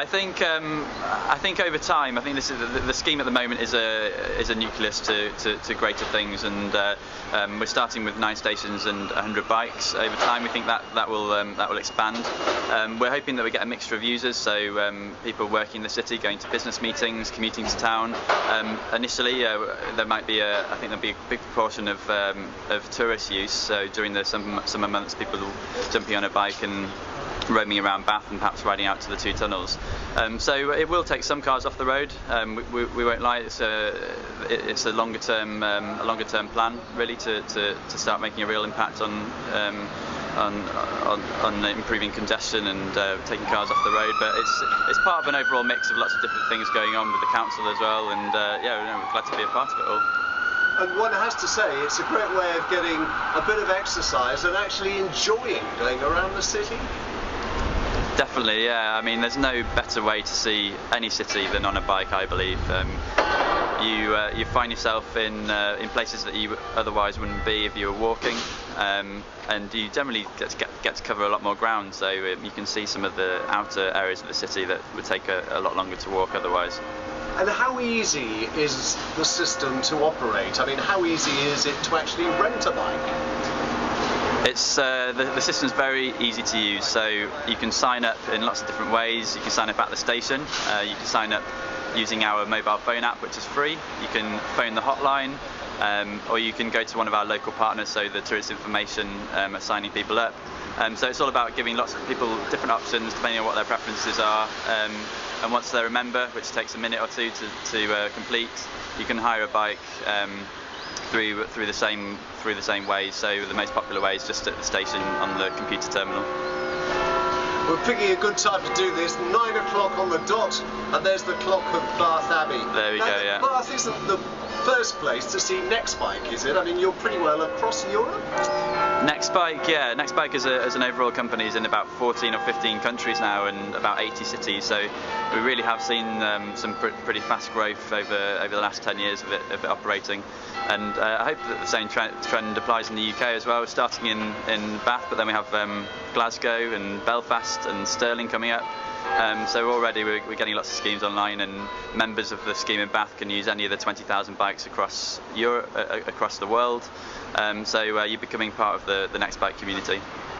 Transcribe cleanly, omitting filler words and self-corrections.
I think over time, I think this is the scheme at the moment is a nucleus to greater things, and we're starting with 9 stations and 100 bikes. Over time, we think that will expand. We're hoping that we get a mixture of users, so people working in the city, going to business meetings, commuting to town. Initially, there might be I think there'll be a big proportion of tourist use. So during the summer months, people jumping on a bike and roaming around Bath and perhaps riding out to the 2 tunnels. So it will take some cars off the road. We won't lie, it's a longer term plan really to start making a real impact on improving congestion and taking cars off the road. But it's part of an overall mix of lots of different things going on with the council as well, and yeah, we're glad to be a part of it all. And one has to say, it's a great way of getting a bit of exercise and actually enjoying going around the city. Definitely, yeah. I mean, there's no better way to see any city than on a bike, I believe. You find yourself in places that you otherwise wouldn't be if you were walking, and you generally get to cover a lot more ground. So you can see some of the outer areas of the city that would take a lot longer to walk otherwise. And how easy is the system to operate? I mean, how easy is it to actually rent a bike? It's the system's very easy to use, so you can sign up in lots of different ways. You can sign up at the station, you can sign up using our mobile phone app, which is free. You can phone the hotline, or you can go to one of our local partners, so the Tourist Information are signing people up. So it's all about giving lots of people different options depending on what their preferences are. And once they're a member, which takes a minute or 2 to complete, you can hire a bike through the same ways. So the most popular way is just at the station on the computer terminal. We're picking a good time to do this. 9 o'clock on the dot, and there's the clock of Bath Abbey. There we go. Yeah. Bath isn't the first place to see Nextbike, is it? I mean, you're pretty well across Europe. Nextbike, yeah. Nextbike as an overall company is in about 14 or 15 countries now and about 80 cities. So we really have seen some pretty fast growth over the last 10 years of it operating. And I hope that the same trend applies in the UK as well. We're starting in Bath, but then we have Glasgow and Belfast and Stirling coming up. So already we're getting lots of schemes online, and members of the scheme in Bath can use any of the 20,000 bikes across Europe, across the world. So you're becoming part of the Nextbike community.